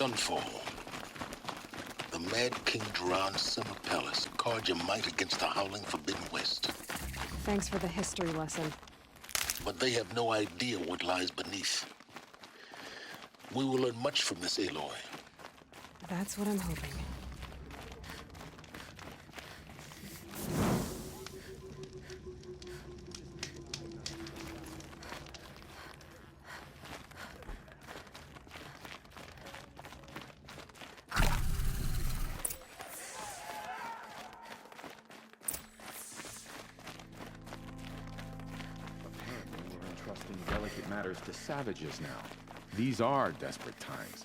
Sunfall. The Mad King Duran's summer palace. Card your might against the howling Forbidden West. Thanks for the history lesson. But they have no idea what lies beneath. We will learn much from this, Aloy. That's what I'm hoping. Delicate matters to savages now. These are desperate times.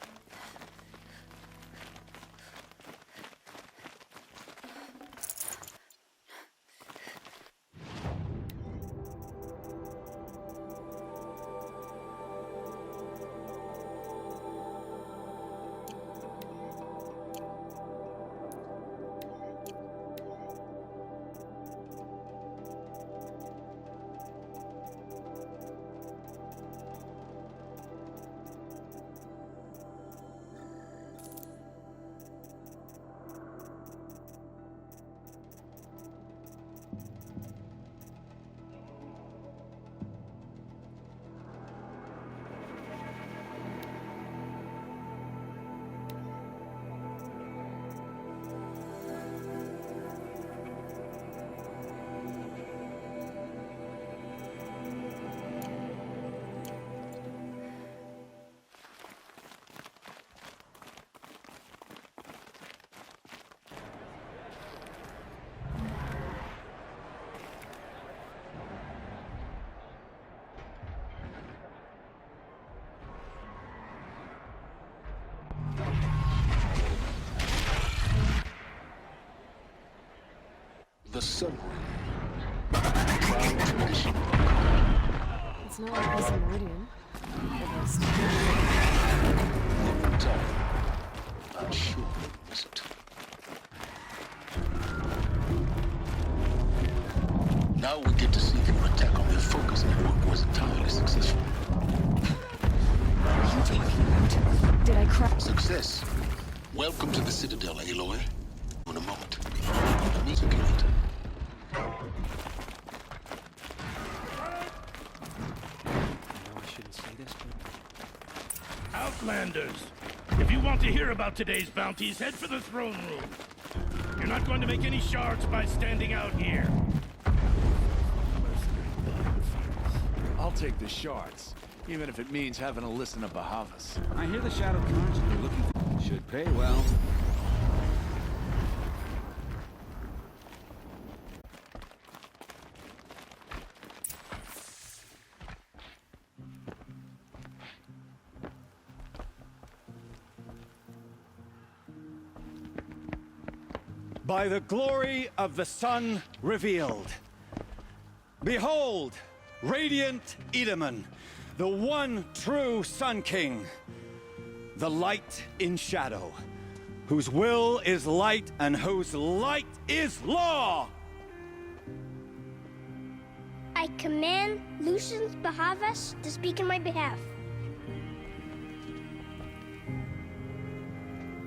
The Sun Ring. Proud tradition. It's not like this in Meridian. Every time. I'm sure it isn't. Now we get to see if your attack on their focus network was entirely successful. What are you talking about? Did I crack? Success. Welcome to the Citadel, Aloy. In a moment. I'll meet you later. Outlanders, if you want to hear about today's bounties, head for the throne room. You're not going to make any shards by standing out here. I'll take the shards, even if it means having to listen to Bahavas. I hear the Shadow constantly looking for... Should pay well. By the glory of the sun revealed. Behold, radiant Edaman, the one true Sun King, the light in shadow, whose will is light and whose light is law. I command Lucius Bahavas to speak in my behalf.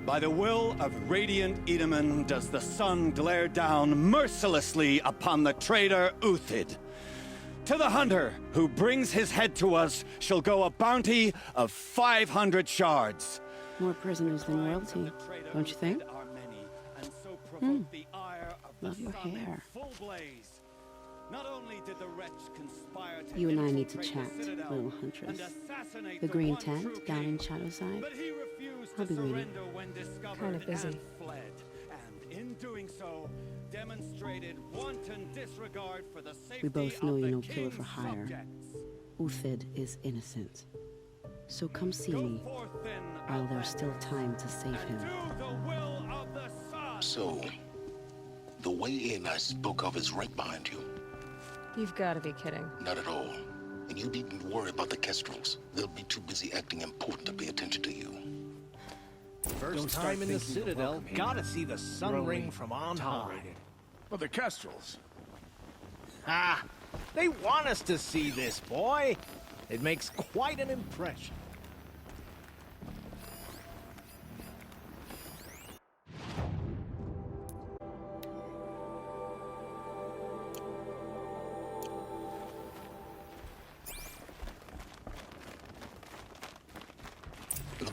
By the will of radiant Edaman does the sun glare down mercilessly upon the traitor Uthid. To the hunter who brings his head to us shall go a bounty of 500 shards. More prisoners than royalty, don't you think? Love your hair. Not only did the wretch conspire to You and I need to chat, little huntress. The green tent down in Shadowside. I'll be waiting. Kind of busy. And in doing so, demonstrated wanton disregard for the safety We both know of you're the no killer for king's hire. subjects. Uthid is innocent. So come see Go me, forth then, while there's still time to save him. do the will of the sun. So, the way in I spoke of is right behind you. You've got to be kidding. Not at all. And you needn't worry about the Kestrels. They'll be too busy acting important to pay attention to you. First time in the Citadel, gotta see the sun ring from on high. Well, the Kestrels. Ah, they want us to see this, boy. It makes quite an impression.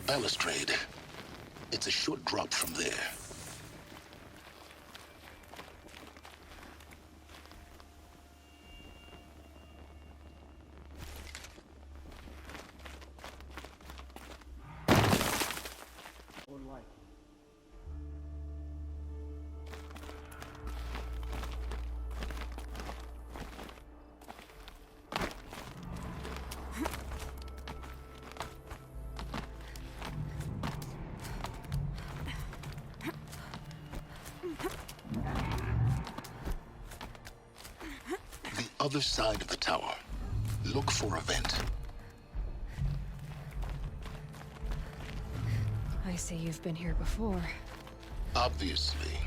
balustrade. It's a short drop from there. Other side of the tower. Look for a vent. I see you've been here before. Obviously.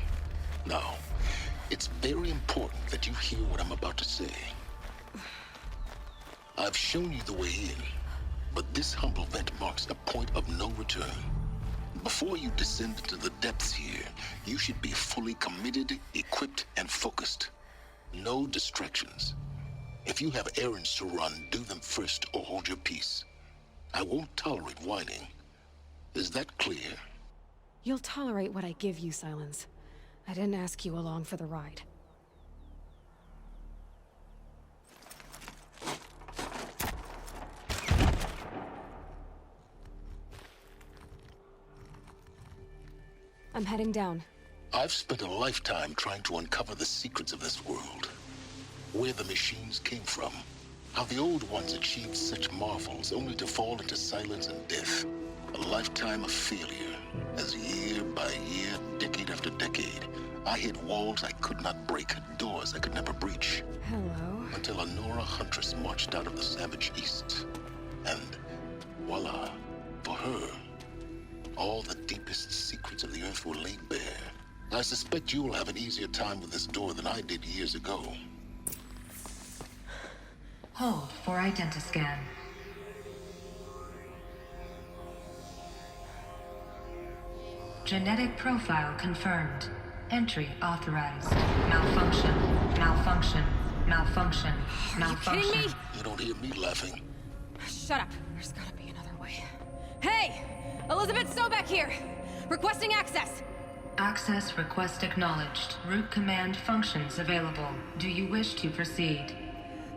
Now, it's very important that you hear what I'm about to say. I've shown you the way in, but this humble vent marks a point of no return. Before you descend into the depths here, you should be fully committed, equipped, and focused. No distractions. If you have errands to run, do them first or hold your peace. I won't tolerate whining. Is that clear? You'll tolerate what I give you, Silence. I didn't ask you along for the ride. I'm heading down. I've spent a lifetime trying to uncover the secrets of this world. Where the machines came from. How the old ones achieved such marvels only to fall into silence and death. A lifetime of failure. As year by year, decade after decade, I hit walls I could not break, doors I could never breach. Hello. Until a Nora huntress marched out of the savage east. And voila, for her, all the deepest secrets of the earth were laid bare. I suspect you'll have an easier time with this door than I did years ago. Hold for identiscan. Genetic profile confirmed. Entry authorized. Malfunction. Malfunction. Malfunction. Malfunction. Are you kidding me? You don't hear me laughing. Shut up. There's gotta be another way. Hey! Elizabeth Sobeck here! Requesting access! Access request acknowledged. Root command functions available. Do you wish to proceed?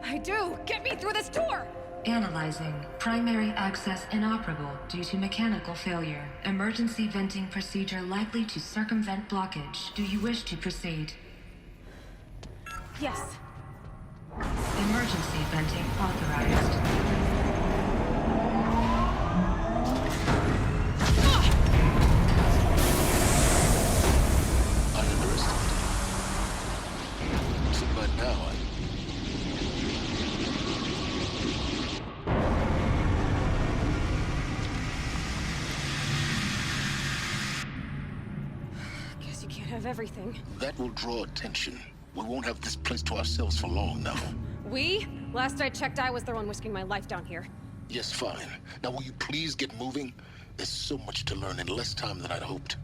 I do! Get me through this door! Analyzing. Primary access inoperable due to mechanical failure. Emergency venting procedure likely to circumvent blockage. Do you wish to proceed? Yes. Emergency venting authorized. I underestimated you. So by now, Guess you can't have everything. that will draw attention. We won't have this place to ourselves for long now. We? Last I checked, I was the one risking my life down here. Yes, fine. Now will you please get moving? There's so much to learn in less time than I'd hoped.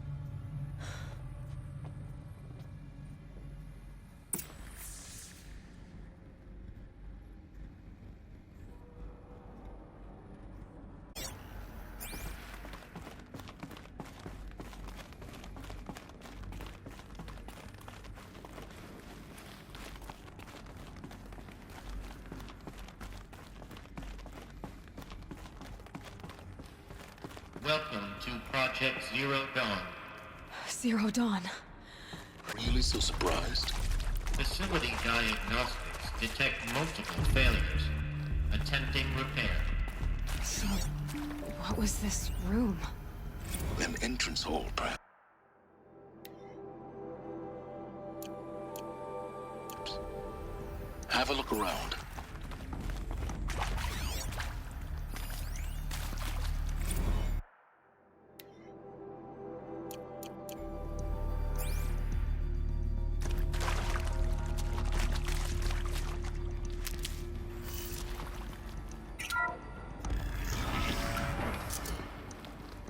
Welcome to Project Zero Dawn. Zero Dawn. Really so surprised? Facility diagnostics detect multiple failures. Attempting repair. So, what was this room? An entrance hall, perhaps. Have a look around.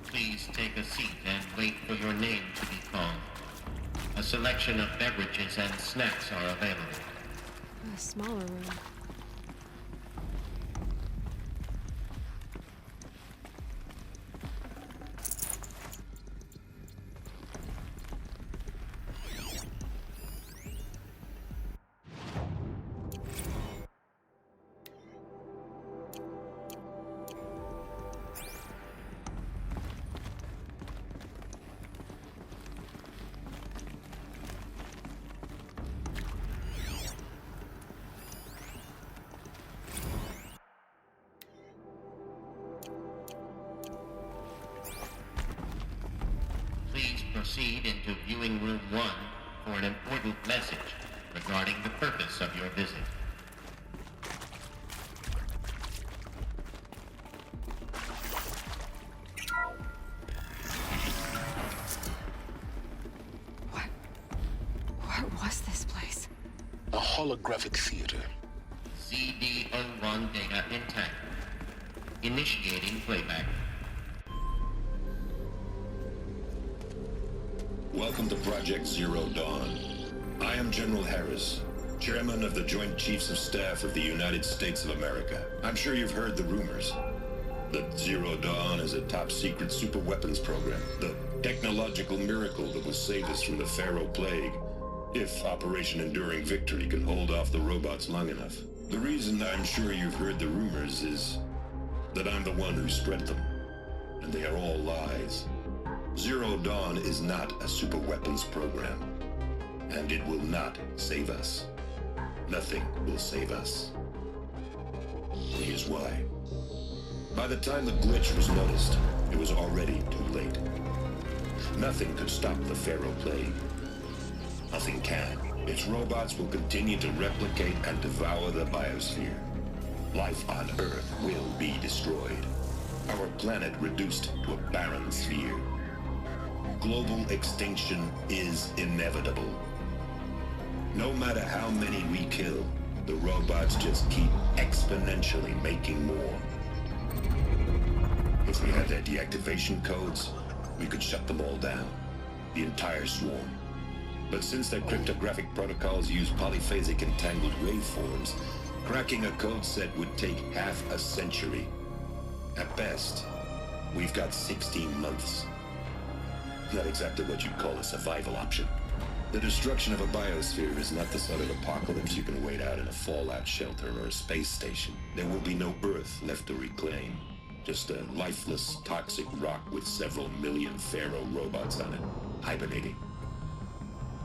Please take a seat and wait for your name to be called. A selection of beverages and snacks are available. A smaller room. proceed into viewing room 1 for an important message regarding the purpose of your visit. What was this place? A holographic theater. CD01 data intact. Initiating playback. Welcome to Project Zero Dawn. I am General Harris, Chairman of the Joint Chiefs of Staff of the United States of America. I'm sure you've heard the rumors that Zero Dawn is a top-secret super-weapons program, the technological miracle that will save us from the Pharaoh Plague, if Operation Enduring Victory can hold off the robots long enough. The reason I'm sure you've heard the rumors is that I'm the one who spread them, and they are all lies. Zero Dawn is not a super weapons program, and it will not save us. Nothing will save us. Here's why. By the time the glitch was noticed, it was already too late. Nothing could stop the Pharaoh Plague. Nothing can. Its robots will continue to replicate and devour the biosphere. Life on Earth will be destroyed. Our planet reduced to a barren sphere. Global extinction is inevitable. No matter how many we kill, the robots just keep exponentially making more. If we had their deactivation codes, we could shut them all down. The entire swarm. But since their cryptographic protocols use polyphasic entangled waveforms, cracking a code set would take half a century. At best, we've got 16 months. Not exactly what you'd call a survival option. The destruction of a biosphere is not the sort of apocalypse you can wait out in a fallout shelter or a space station. There will be no Earth left to reclaim. Just a lifeless, toxic rock with several million Pharaoh robots on it, hibernating,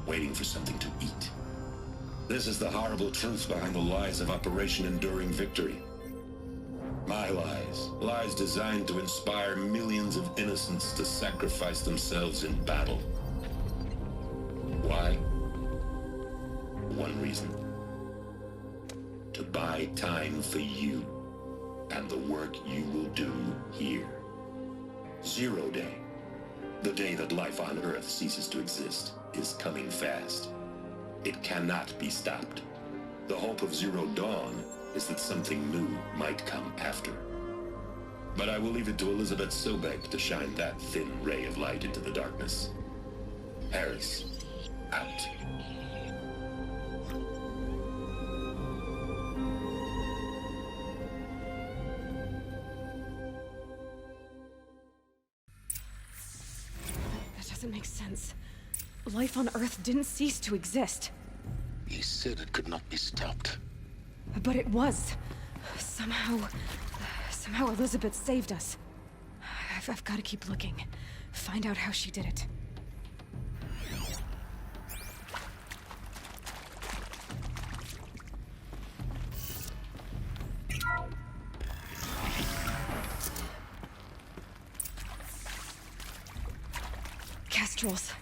waiting for something to eat. This is the horrible truth behind the lies of Operation Enduring Victory. My lies. Lies designed to inspire millions of innocents to sacrifice themselves in battle. Why? One reason. To buy time for you and the work you will do here. Zero Day, the day that life on Earth ceases to exist, is coming fast. It cannot be stopped. The hope of Zero Dawn is that something new might come after. But I will leave it to Elizabeth Sobek to shine that thin ray of light into the darkness. Harris, out. That doesn't make sense. Life on Earth didn't cease to exist. He said it could not be stopped. But it was. Somehow Elizabeth saved us. I've got to keep looking. Find out how she did it. Kestrels.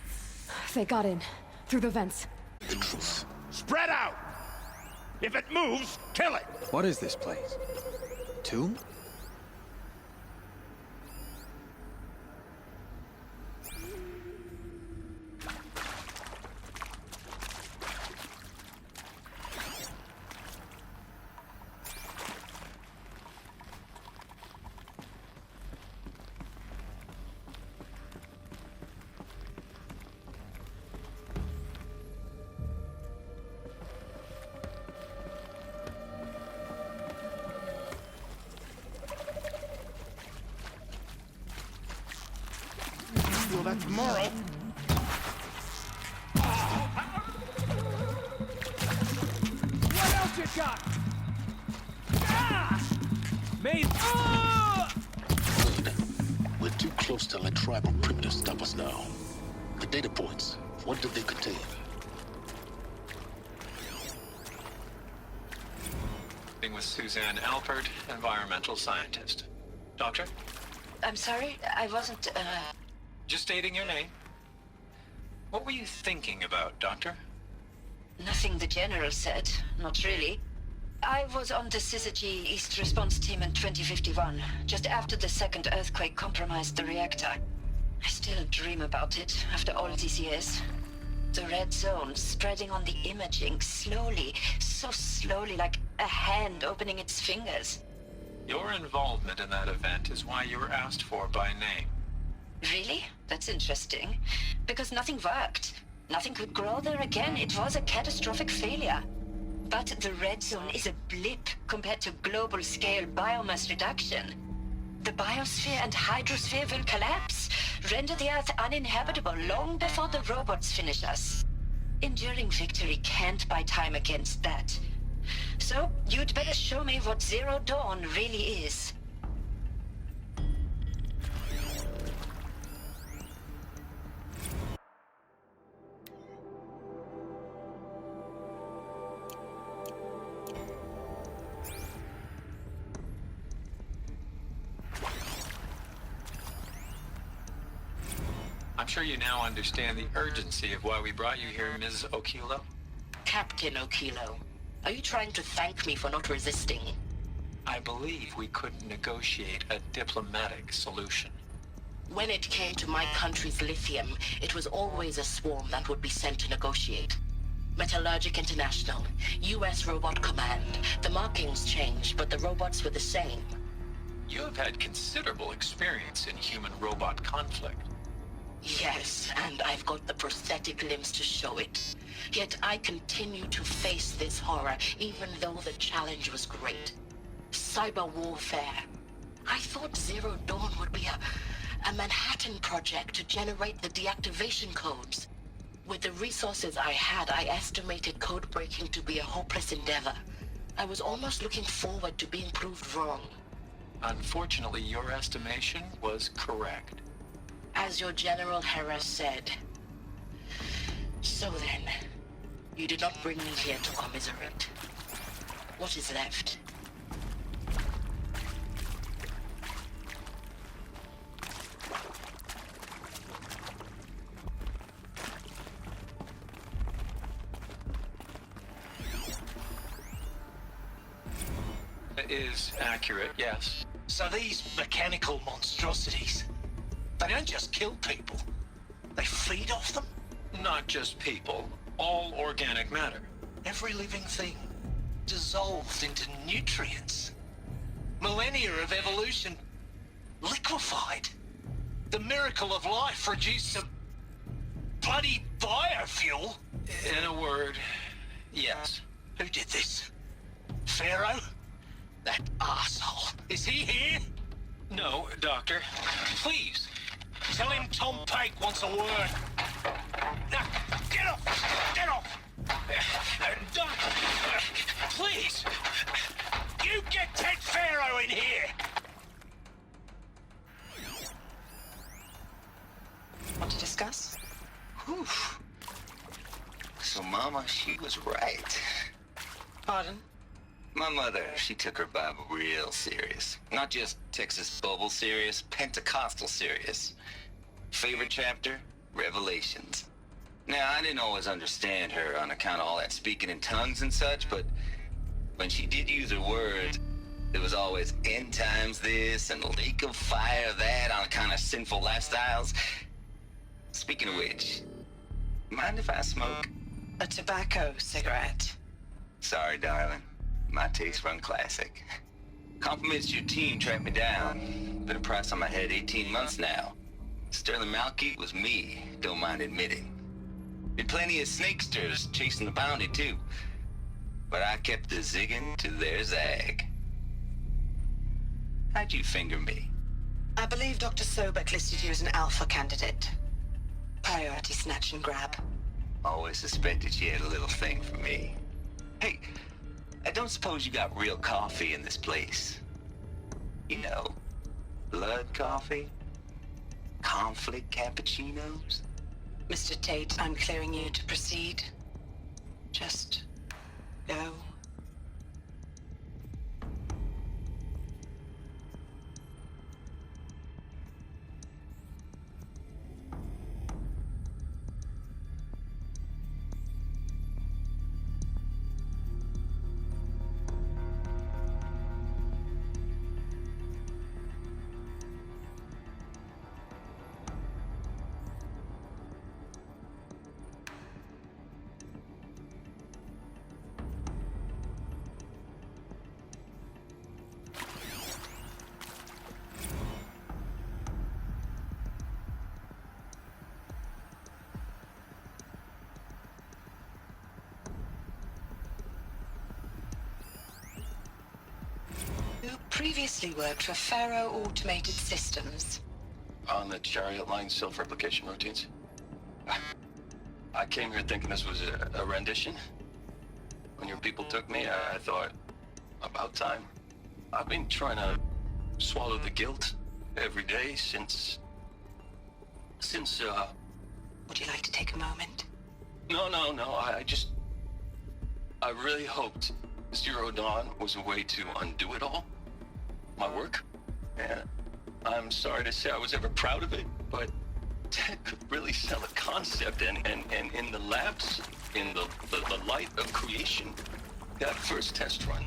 They got in. Through the vents. The truth. Spread out! If it moves, kill it! What is this place? Tomb? Well, that's moral. What else you got? Ah! Made. Ah! Good. We're too close to let tribal primitives stop us now. The data points, what did they contain? With Suzanne Alpert, environmental scientist. Doctor? I'm sorry, I wasn't, Just stating your name. What were you thinking about, Doctor? Nothing the General said. Not really. I was on the Syzygy East Response Team in 2051, just after the second earthquake compromised the reactor. I still dream about it, after all these years. The red zone spreading on the imaging, slowly, so slowly, like a hand opening its fingers. Your involvement in that event is why you were asked for by name. Really? That's interesting. Because nothing worked. Nothing could grow there again. It was a catastrophic failure. But the red zone is a blip compared to global-scale biomass reduction. The biosphere and hydrosphere will collapse, render the Earth uninhabitable long before the robots finish us. Enduring victory can't buy time against that. So, you'd better show me what Zero Dawn really is. I'm sure you now understand the urgency of why we brought you here, Ms. Okilo. Captain Okilo, are you trying to thank me for not resisting? I believe we could negotiate a diplomatic solution. When it came to my country's lithium, it was always a swarm that would be sent to negotiate. Metallurgic International, US Robot Command. The markings changed, but the robots were the same. You have had considerable experience in human-robot conflict. Yes, and I've got the prosthetic limbs to show it. Yet I continue to face this horror, even though the challenge was great. Cyber warfare. I thought Zero Dawn would be a Manhattan project to generate the deactivation codes. With the resources I had, I estimated code breaking to be a hopeless endeavor. I was almost looking forward to being proved wrong. Unfortunately, your estimation was correct. As your General Hera said. So then, you did not bring me here to commiserate. What is left? It is accurate, yes. So these mechanical monstrosities, they don't just kill people. They feed off them? Not just people, all organic matter. Every living thing dissolved into nutrients. Millennia of evolution liquefied. The miracle of life reduced to bloody biofuel. In a word, yes. Who did this? Pharaoh? That asshole. Is he here? No, Doctor. Please, tell him Tom Pake wants a word. Now, get off! Get off! Doctor, please! You get Ted Pharaoh in here! Want to discuss? Whew. So Mama, she was right. Pardon? My mother, she took her Bible real serious. Not just Texas Bubble serious, Pentecostal serious. Favorite chapter? Revelations. Now, I didn't always understand her on account of all that speaking in tongues and such, but when she did use her words, there was always end times this and lake of fire that on account of sinful lifestyles. Speaking of which, mind if I smoke? A tobacco cigarette. Sorry, darling. My taste run classic. Compliments to your team tracked me down. Been a price on my head 18 months now. Sterling Malkeet was me, don't mind admitting. Been plenty of snakesters chasing the bounty too. But I kept the zigging to their zag. How'd you finger me? I believe Dr. Sobek listed you as an alpha candidate. Priority snatch and grab. Always suspected she had a little thing for me. Hey, I don't suppose you got real coffee in this place. You know, blood coffee? Conflict cappuccinos? Mr. Tate, I'm clearing you to proceed. Just go. previously worked for Faro Automated Systems. On the Chariot Line self-replication routines? I came here thinking this was a rendition. When your people took me, I thought, about time. I've been trying to swallow the guilt every day since... Would you like to take a moment? No, I really hoped Zero Dawn was a way to undo it all. My work. And I'm sorry to say I was ever proud of it, but Ted could really sell a concept, and in the labs, in the light of creation, that first test run,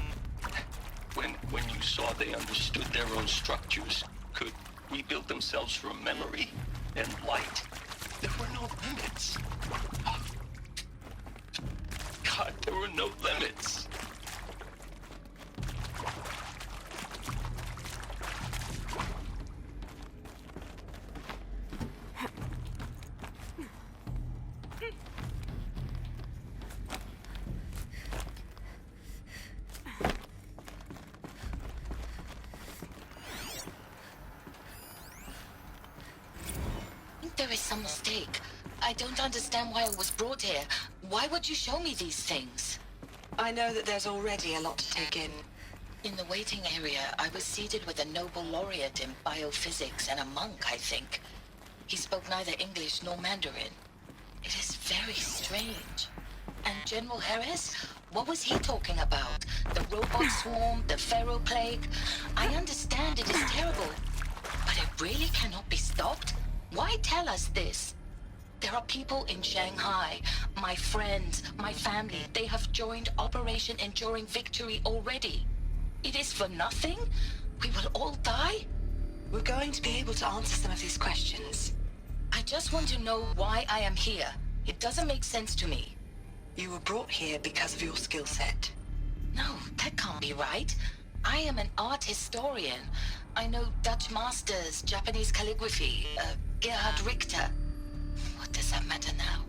when you saw they understood their own structures, could rebuild themselves from memory and light, there were no limits. God, there were no limits. There is some mistake. I don't understand why I was brought here. Why would you show me these things? I know that there's already a lot to take in. In the waiting area, I was seated with a Nobel laureate in biophysics and a monk, I think. He spoke neither English nor Mandarin. It is very strange. And General Harris? What was he talking about? The robot swarm, the Pharaoh plague? I understand it is terrible, but it really cannot be stopped? Why tell us this? There are people in Shanghai, my friends, my family. They have joined Operation Enduring Victory already. It is for nothing? We will all die? We're going to be able to answer some of these questions. I just want to know why I am here. It doesn't make sense to me. You were brought here because of your skill set. No, that can't be right. I am an art historian. I know Dutch masters, Japanese calligraphy, Gerhard Richter. What does that matter now?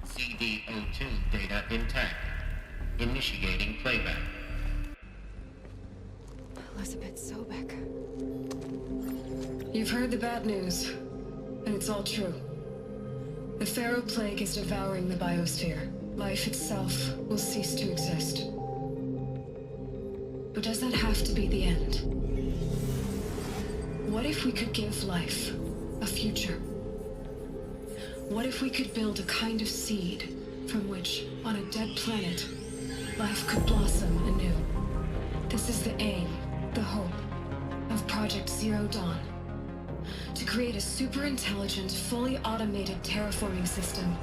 CD02 data intact. Initiating playback. Elizabeth Sobek. You've heard the bad news, and it's all true. The Pharaoh plague is devouring the biosphere. Life itself will cease to exist. But does that have to be the end? What if we could give life a future? What if we could build a kind of seed from which, on a dead planet, life could blossom anew? This is the aim, the hope, of Project Zero Dawn. To create a super-intelligent, fully automated terraforming system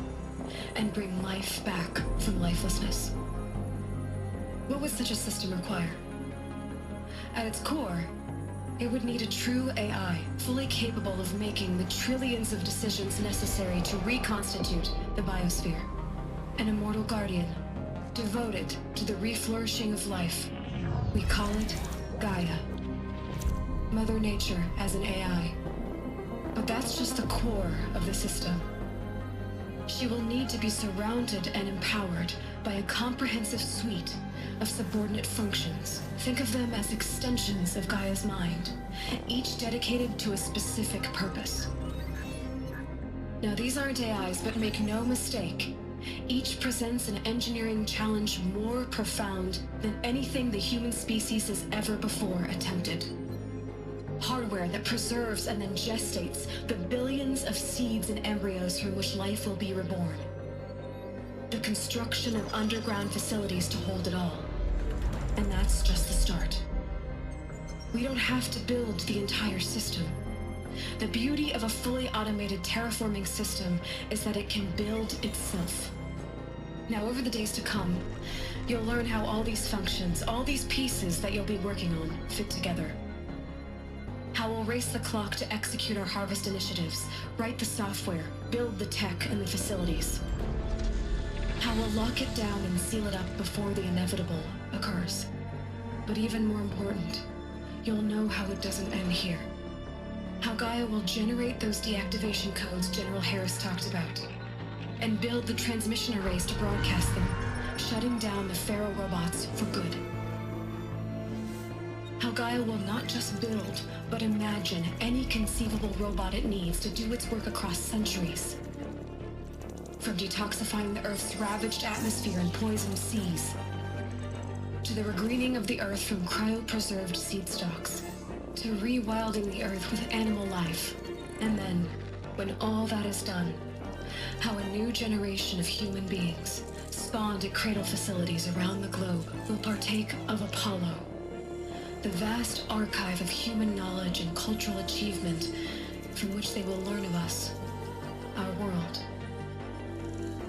and bring life back from lifelessness. What would such a system require? At its core, it would need a true AI, fully capable of making the trillions of decisions necessary to reconstitute the biosphere. An immortal guardian, devoted to the reflourishing of life. We call it Gaia. Mother Nature as an AI. But that's just the core of the system. She will need to be surrounded and empowered by a comprehensive suite of subordinate functions. Think of them as extensions of Gaia's mind, each dedicated to a specific purpose. Now, these aren't AIs, but make no mistake, each presents an engineering challenge more profound than anything the human species has ever before attempted. Hardware that preserves and then gestates the billions of seeds and embryos from which life will be reborn. The construction of underground facilities to hold it all. And that's just the start. We don't have to build the entire system. The beauty of a fully automated terraforming system is that it can build itself. Now, over the days to come, you'll learn how all these functions, all these pieces that you'll be working on, fit together. How we'll race the clock to execute our harvest initiatives, write the software, build the tech and the facilities. How we'll lock it down and seal it up before the inevitable occurs. But even more important, you'll know how it doesn't end here. How Gaia will generate those deactivation codes General Harris talked about, and build the transmission arrays to broadcast them, shutting down the Pharaoh robots for good. How Gaia will not just build, but imagine any conceivable robot it needs to do its work across centuries. From detoxifying the Earth's ravaged atmosphere and poisoned seas, to the regreening of the Earth from cryopreserved seed stalks, to rewilding the Earth with animal life. And then, when all that is done, how a new generation of human beings, spawned at cradle facilities around the globe, will partake of Apollo, the vast archive of human knowledge and cultural achievement from which they will learn of us, our world.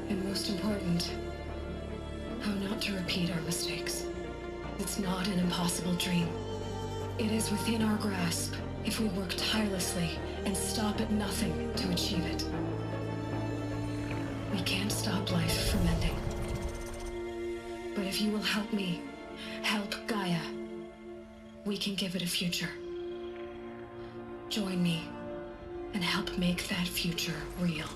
And most important, how not to repeat our mistakes. It's not an impossible dream. It is within our grasp if we work tirelessly and stop at nothing to achieve it. We can't stop life from ending. But if you will help me, help Gaia, we can give it a future. Join me and help make that future real.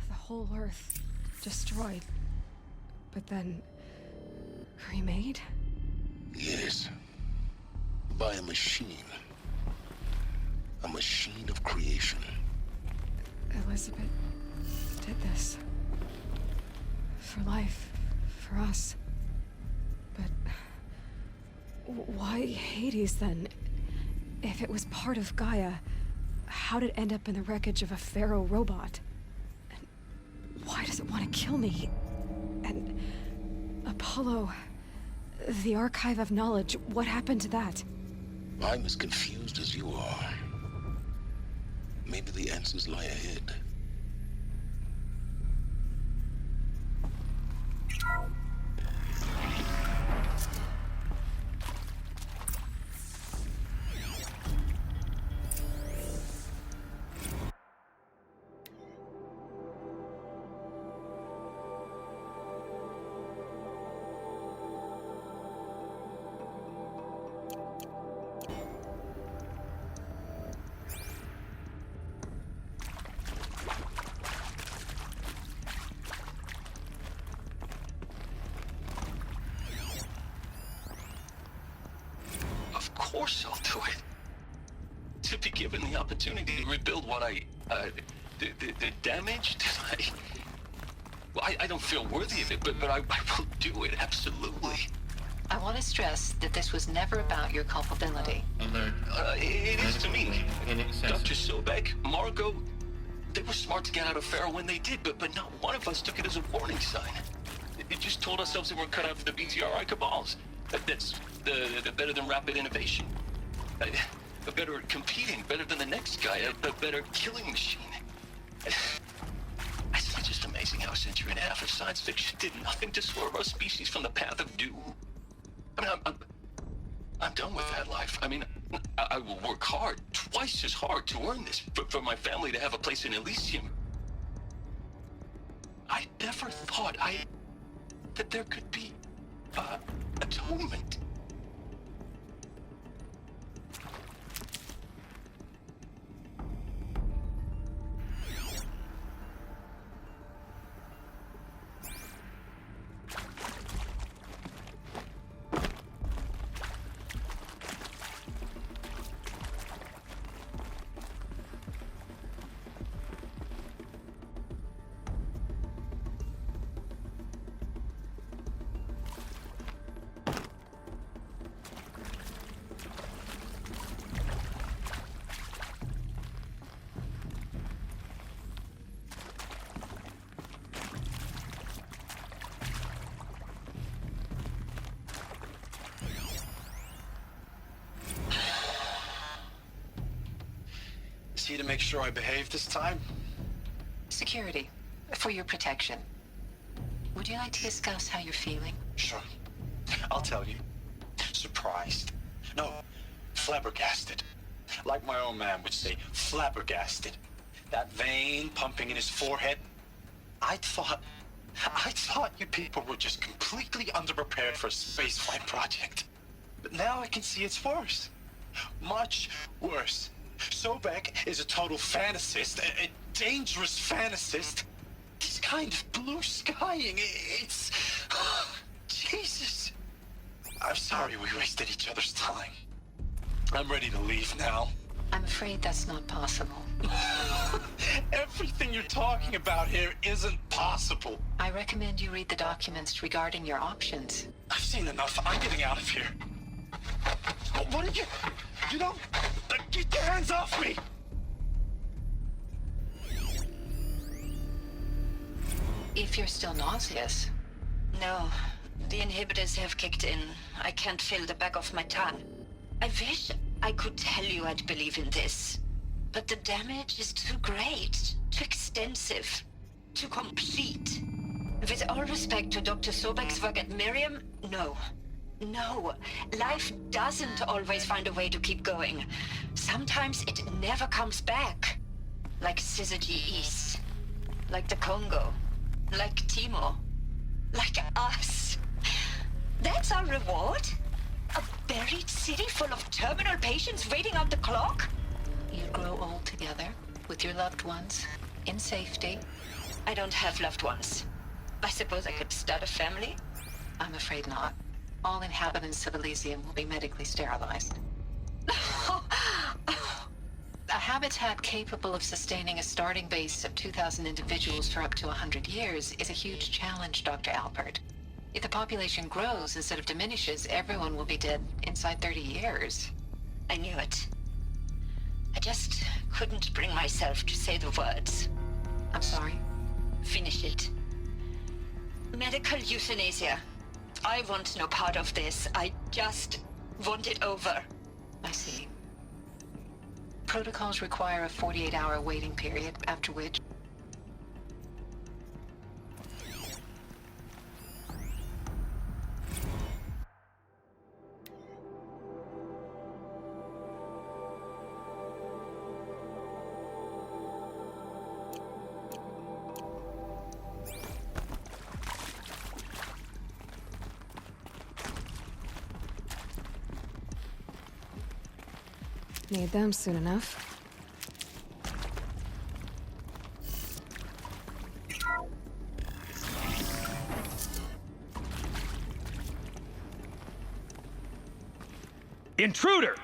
The whole Earth destroyed, but then remade? Yes. By a machine. A machine of creation. Elizabeth did this. For life. For us. But why Hades then? If it was part of Gaia, how'd it end up in the wreckage of a Pharaoh robot? And why does it want to kill me? And Apollo, the archive of knowledge, what happened to that? I'm as confused as you are. Maybe the answers lie ahead. Of course I'll do it. To be given the opportunity to rebuild what the damage that I don't feel worthy of it, but I will do it, absolutely. I want to stress that this was never about your culpability. Alert. It is to me. Inaccessible. Dr. Sobek, Margot, they were smart to get out of Pharaoh when they did, but not one of us took it as a warning sign. It just told ourselves that we're cut out for the BTRI cabals. That's the better than rapid innovation. A better at competing, better than the next guy, a better killing machine. It's just amazing how a century and a half of science fiction did nothing to swerve our species from the path of doom. I mean, I'm done with that life. I mean, I will work hard, twice as hard to earn this, for my family to have a place in Elysium. I never thought that there could be atonement. See to make sure I behave this time? Security, for your protection. Would you like to discuss how you're feeling? Sure. I'll tell you. Surprised. No, flabbergasted. Like my old man would say, flabbergasted. That vein pumping in his forehead. I'd thought I thought you people were just completely underprepared for a spaceflight project. But now I can see it's worse. Much worse. Sobek is a total fantasist, a dangerous fantasist. This kind of blue skying, it's... Jesus. I'm sorry we wasted each other's time. I'm ready to leave now. I'm afraid that's not possible. Everything you're talking about here isn't possible. I recommend you read the documents regarding your options. I've seen enough. I'm getting out of here. What are you... You don't... Get your hands off me! If you're still nauseous. No, the inhibitors have kicked in. I can't feel the back of my tongue. I wish I could tell you I'd believe in this. But the damage is too great, too extensive, too complete. With all respect to Dr. Sobek's work at Miriam, no. No, life doesn't always find a way to keep going. Sometimes it never comes back. Like Syzygy East. Like the Congo. Like Timor. Like us. That's our reward? A buried city full of terminal patients waiting out the clock? You grow old together, with your loved ones, in safety. I don't have loved ones. I suppose I could start a family? I'm afraid not. All inhabitants of Elysium will be medically sterilized. A habitat capable of sustaining a starting base of 2,000 individuals for up to 100 years is a huge challenge, Dr. Alpert. If the population grows instead of diminishes, everyone will be dead inside 30 years. I knew it. I just couldn't bring myself to say the words. I'm sorry. Finish it. Medical euthanasia. I want no part of this. I just want it over. I see. Protocols require a 48-hour waiting period, after which... Need them soon enough. Intruder!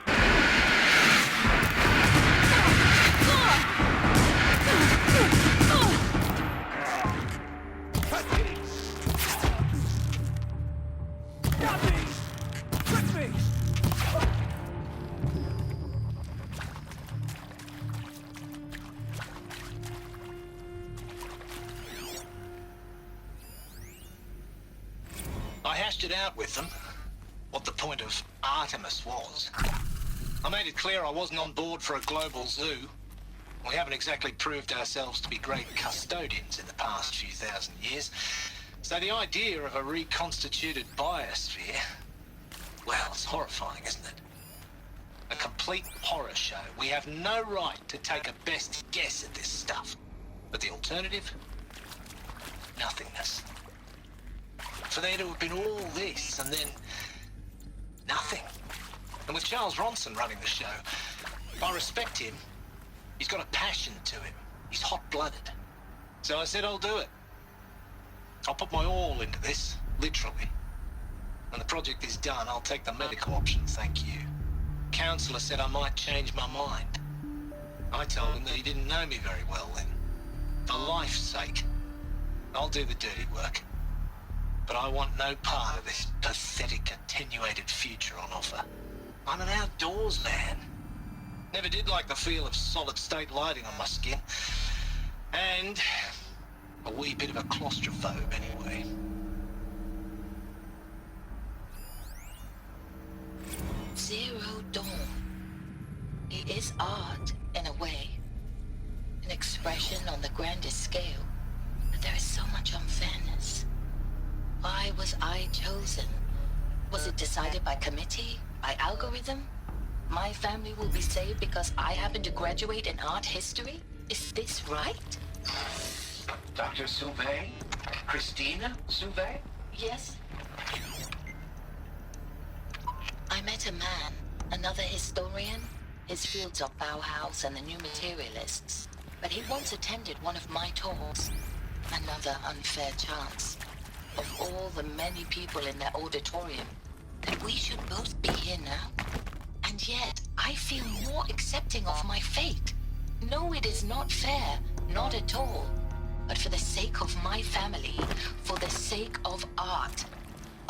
I hashed it out with them, what the point of Artemis was. I made it clear I wasn't on board for a global zoo. We haven't exactly proved ourselves to be great custodians in the past few thousand years. So the idea of a reconstituted biosphere, well, it's horrifying, isn't it? A complete horror show. We have no right to take a best guess at this stuff. But the alternative? Nothingness. For there to have been all this, and then nothing. And with Charles Ronson running the show, if I respect him, he's got a passion to him. He's hot-blooded. So I said I'll do it. I'll put my all into this, literally. When the project is done, I'll take the medical option, thank you. Counselor said I might change my mind. I told him that he didn't know me very well then. For life's sake, I'll do the dirty work. But I want no part of this pathetic, attenuated future on offer. I'm an outdoors man. Never did like the feel of solid-state lighting on my skin. And a wee bit of a claustrophobe anyway. Zero Dawn. It is art, in a way. An expression on the grandest scale. But there is so much unfairness. Why was I chosen? Was it decided by committee? By algorithm? My family will be saved because I happen to graduate in art history? Is this right? Dr. Sauvé? Christina Sauvé? Yes? I met a man, another historian. His fields are Bauhaus and the New Materialists. But he once attended one of my talks. Another unfair chance. Of all the many people in that auditorium, that we should both be here now. And yet, I feel more accepting of my fate. No, it is not fair. Not at all. But for the sake of my family, for the sake of art.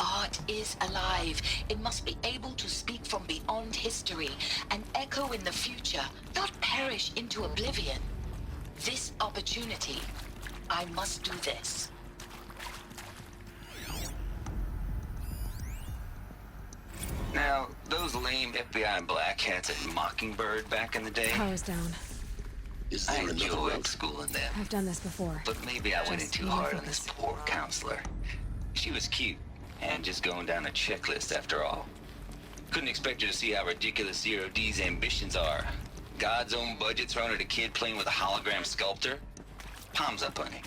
Art is alive. It must be able to speak from beyond history and echo in the future, not perish into oblivion. This opportunity, I must do this. Now, those lame FBI black hats at Mockingbird back in the day, Power's down. I enjoyed schooling them. I've done this before. But maybe I went in Just too be hard on focused. this poor counselor. She was cute, and just going down a checklist after all. Couldn't expect her to see how ridiculous Zero D's ambitions are. God's own budget thrown at a kid playing with a hologram sculptor? Palms up, honey.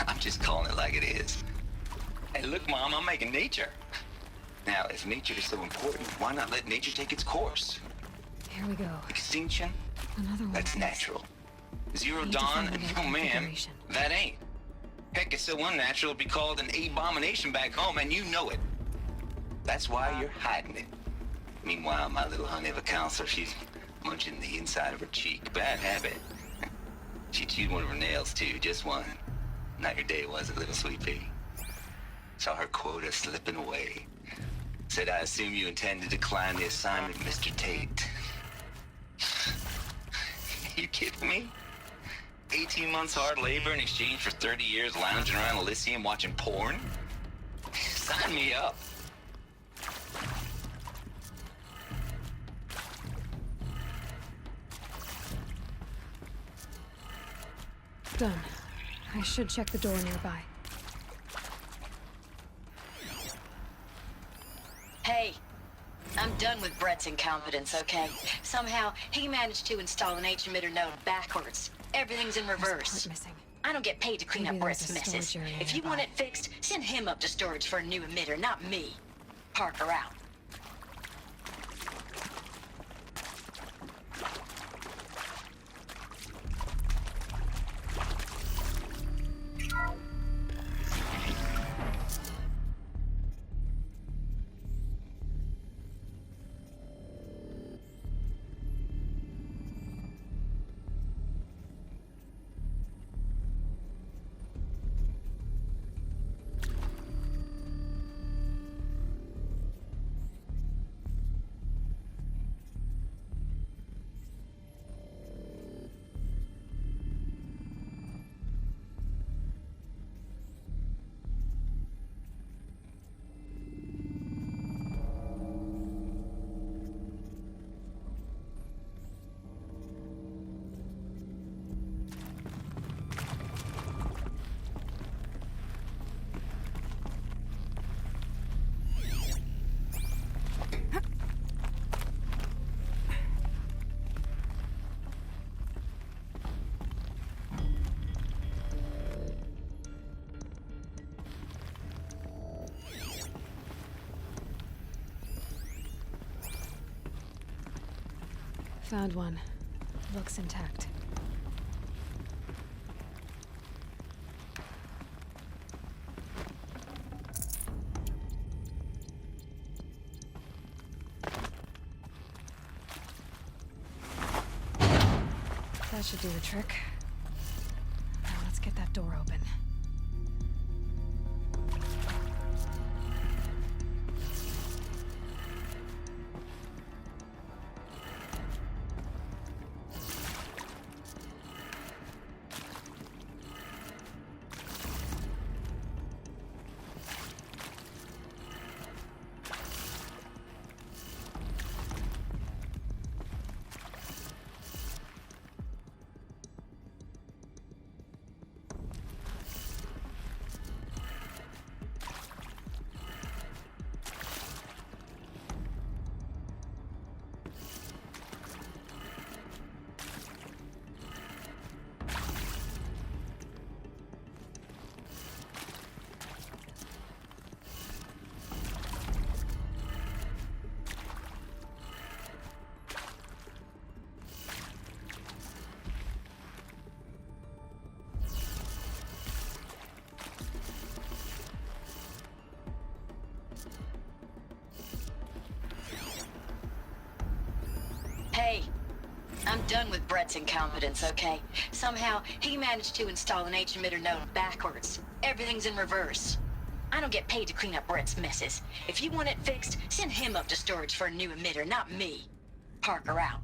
I'm just calling it like it is. Hey, look, Mom, I'm making nature. Now, if nature is so important, why not let nature take its course? Here we go. Extinction? Another one. That's natural. Zero Need to Dawn? find the right Oh, man, configuration. that ain't. Heck, it's so unnatural it'd be called an abomination back home, and you know it. That's why you're hiding it. Meanwhile, my little honey of a counselor, she's munching the inside of her cheek. Bad habit. She chewed one of her nails, too, just one. Not your day, was it, little sweet pea? Saw her quota slipping away. Said, I assume you intend to decline the assignment, Mr. Tate. You kidding me? 18 months hard labor in exchange for 30 years lounging around Elysium watching porn? Sign me up. Done. I should check the door nearby. Hey, I'm done with Brett's incompetence, okay? Somehow, he managed to install an H-emitter node backwards. Everything's in reverse. I don't get paid to clean Maybe up Brett's there's a messes. storage area If you want it fixed, send him up to storage for a new emitter, not me. Parker out. Found one. Looks intact. That should do the trick. Now let's get that door open. done with Brett's incompetence, okay? Somehow, he managed to install an H-emitter node backwards. Everything's in reverse. I don't get paid to clean up Brett's messes. If you want it fixed, send him up to storage for a new emitter, not me. Parker out.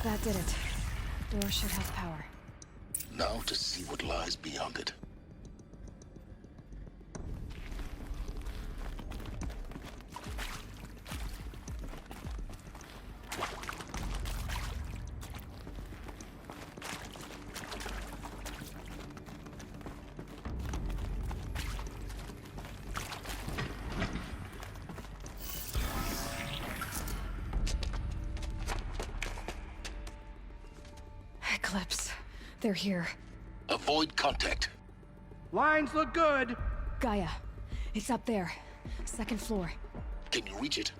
That did it. Door should have power. Now to see what lies beyond it. Eclipse. They're here. Avoid contact. Lines look good. Gaia. It's up there. Second floor. Can you reach it?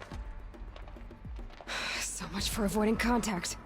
So much for avoiding contact.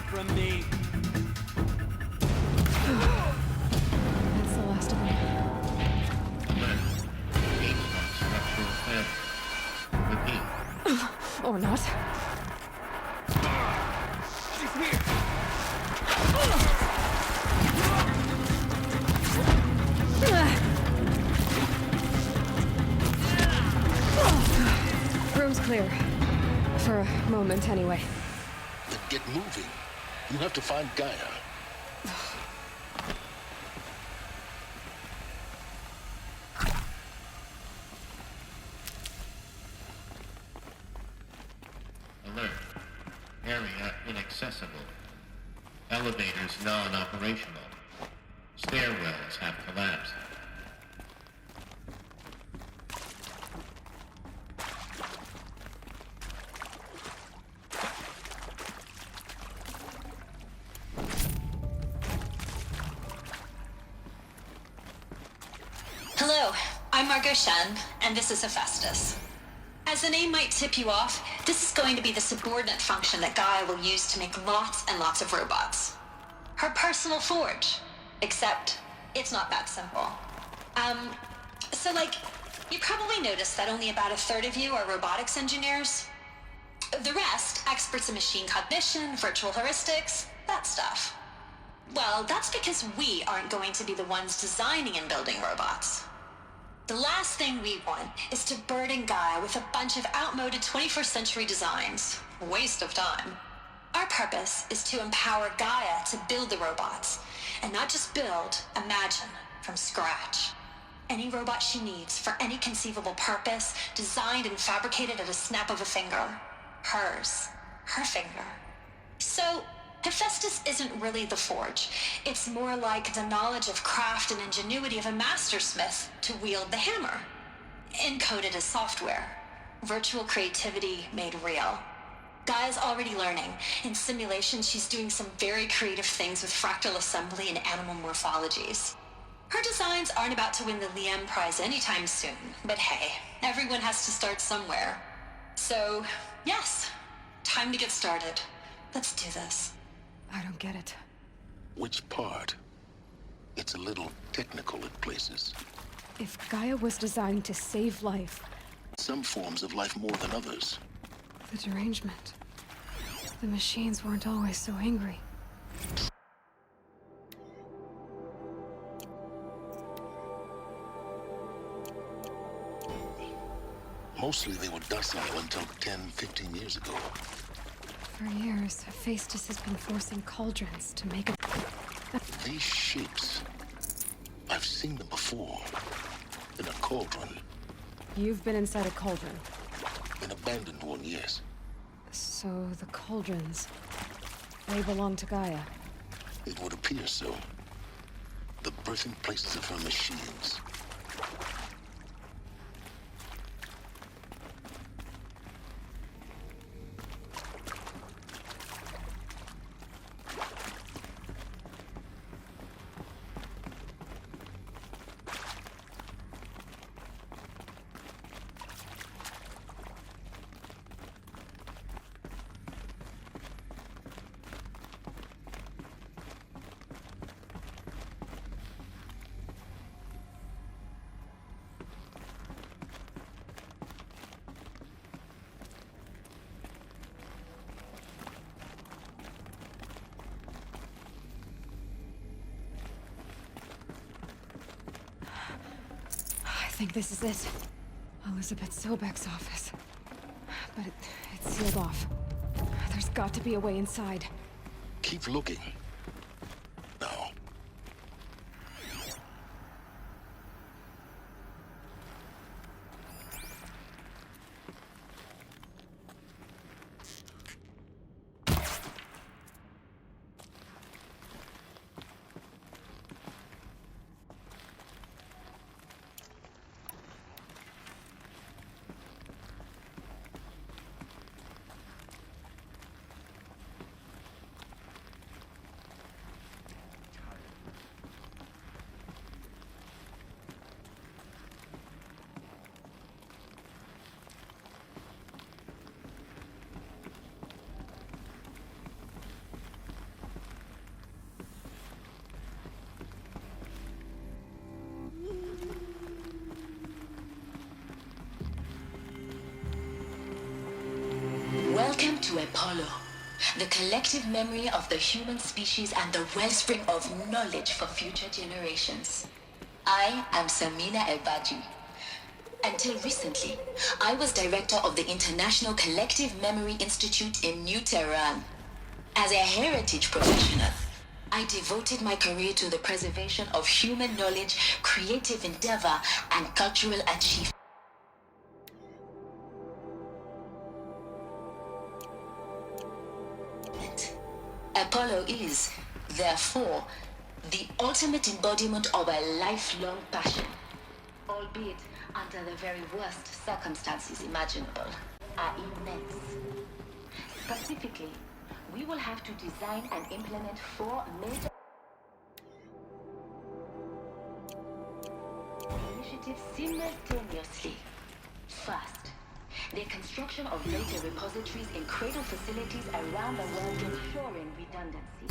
From me. That's the last of them. Or not. She's here. room's clear. For a moment, anyway. Then get moving. You have to find Gaia. Alert. Area inaccessible. Elevators non-operational. Stairwells have collapsed. Hello, I'm Margot Shen, and this is Hephaestus. As the name might tip you off, this is going to be the subordinate function that Gaia will use to make lots and lots of robots. Her personal forge. Except, it's not that simple. You probably noticed that only about a third of you are robotics engineers. The rest, experts in machine cognition, virtual heuristics, that stuff. Well, that's because we aren't going to be the ones designing and building robots. The last thing we want is to burden Gaia with a bunch of outmoded 21st century designs. Waste of time. Our purpose is to empower Gaia to build the robots, and not just build, imagine, from scratch. Any robot she needs for any conceivable purpose, designed and fabricated at a snap of a finger. Hers. Her finger. So, Hephaestus isn't really the forge. It's more like the knowledge of craft and ingenuity of a mastersmith to wield the hammer. Encoded as software. Virtual creativity made real. Gaia's already learning. In simulation, she's doing some very creative things with fractal assembly and animal morphologies. Her designs aren't about to win the Liam Prize anytime soon, but hey, everyone has to start somewhere. So, yes, time to get started. Let's do this. I don't get it. Which part? It's a little technical at places. If Gaia was designed to save life... Some forms of life more than others. The derangement. The machines weren't always so angry. Mostly they were docile until 10, 15 years ago. For years, Hephaestus has been forcing cauldrons to make a... These shapes, I've seen them before. In a cauldron. You've been inside a cauldron? An abandoned one, yes. So the cauldrons, they belong to Gaia? It would appear so. The birthing places of her machines. I think this is it. Elizabeth Sobek's office. But it's sealed off. There's got to be a way inside. Keep looking. Now. Welcome to Apollo, the collective memory of the human species and the wellspring of knowledge for future generations. I am Samina Ebaji. Until recently, I was director of the International Collective Memory Institute in New Tehran. As a heritage professional, I devoted my career to the preservation of human knowledge, creative endeavor, and cultural achievement. Apollo is, therefore, the ultimate embodiment of a lifelong passion, albeit under the very worst circumstances imaginable, are immense. Specifically, we will have to design and implement 4 major initiatives simultaneously. First, the construction of data repositories in cradle facilities around the world, ensuring redundancy.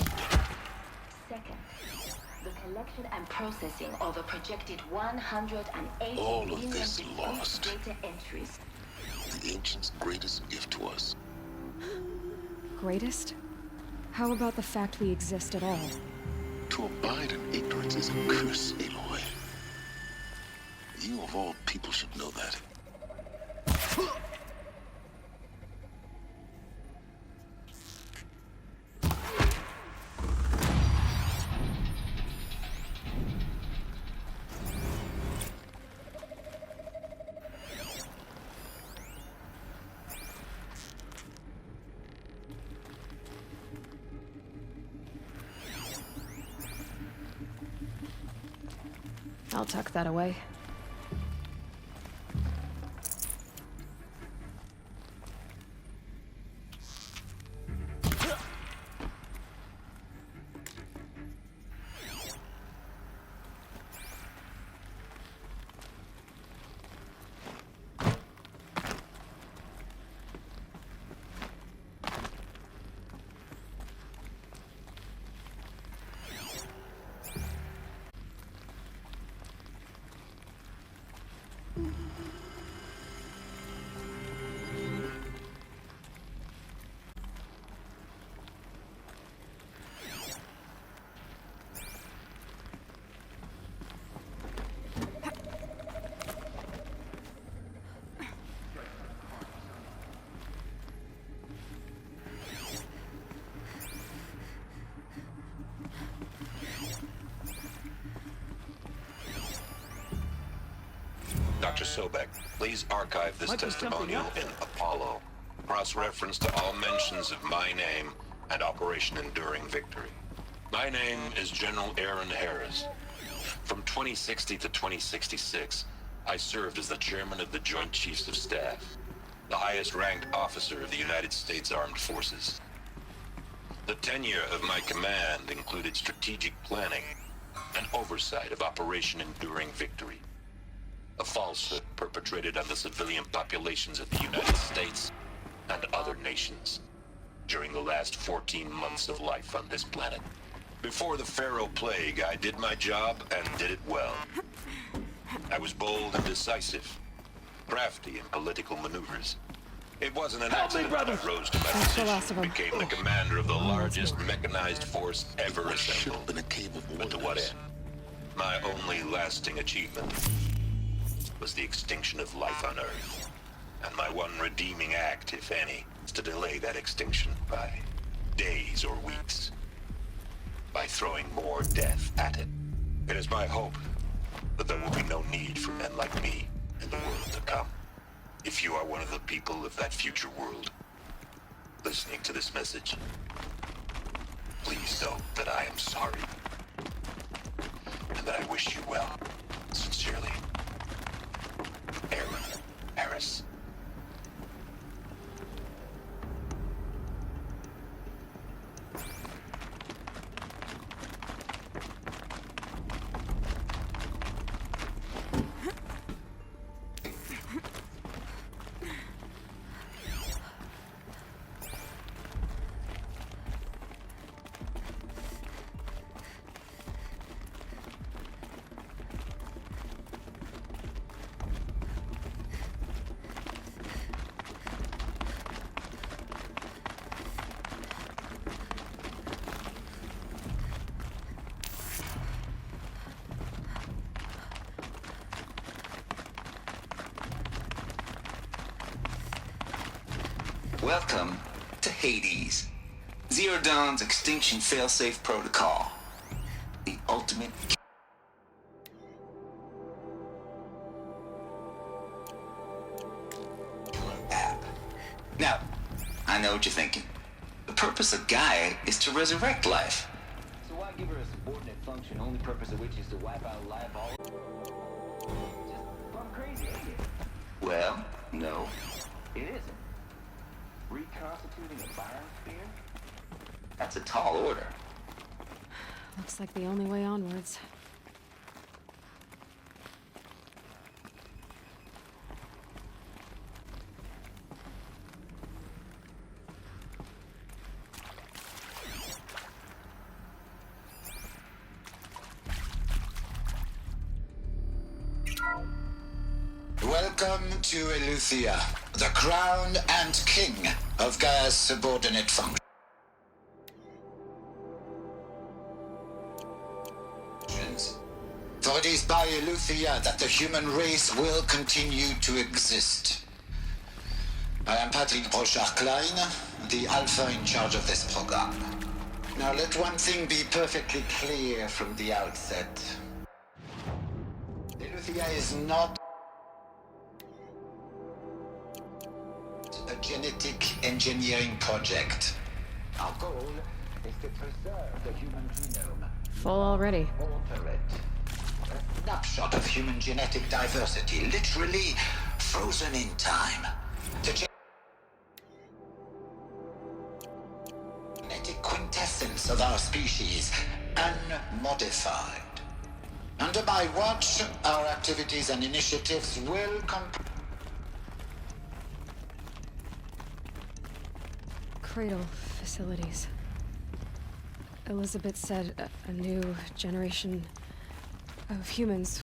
Second, the collection and processing of a projected 180 all of million this discrete lost. data entries. The ancients' greatest gift to us. Greatest? How about the fact we exist at all? To abide in ignorance is a curse, Aloy. You of all people should know that. I'll tuck that away. Dr. Sobek, please archive this testimonial in Apollo. Cross-reference to all mentions of my name and Operation Enduring Victory. My name is General Aaron Harris. From 2060 to 2066, I served as the chairman of the Joint Chiefs of Staff, the highest-ranked officer of the United States Armed Forces. The tenure of my command included strategic planning and oversight of Operation Enduring Victory, a falsehood perpetrated on the civilian populations of the United States and other nations during the last 14 months of life on this planet. Before the Pharaoh Plague, I did my job and did it well. I was bold and decisive, crafty in political maneuvers. It wasn't an accident that I rose to my position and became the commander of the largest mechanized force ever assembled. But to what end? My only lasting achievement was the extinction of life on Earth. And my one redeeming act, if any, is to delay that extinction by days or weeks, by throwing more death at it. It is my hope that there will be no need for men like me in the world to come. If you are one of the people of that future world listening to this message, please know that I am sorry and that I wish you well. Sincerely, Aaron Harris. Welcome to Hades. Zero Dawn's extinction failsafe protocol. The ultimate app. Now, I know what you're thinking. The purpose of Gaia is to resurrect life. So why give her a subordinate function, only purpose of which is to wipe out life all? Just plumb crazy, ain't it? Well, no. It isn't. Reconstituting a biosphere? That's a tall order. Looks like the only way onwards. Welcome to Eleuthia, the crown and king of Gaia's subordinate functions. For it is by Eleuthia that the human race will continue to exist. I am Patrick Brochard-Klein, the alpha in charge of this program. Now let one thing be perfectly clear from the outset. Eleuthia is not a genetic engineering project. Our goal is to preserve the human genome. Full already. Alter it. A snapshot of human genetic diversity, literally frozen in time. The genetic quintessence of our species, unmodified. Under my watch, our activities and initiatives will Cradle facilities. Elizabeth said a new generation of humans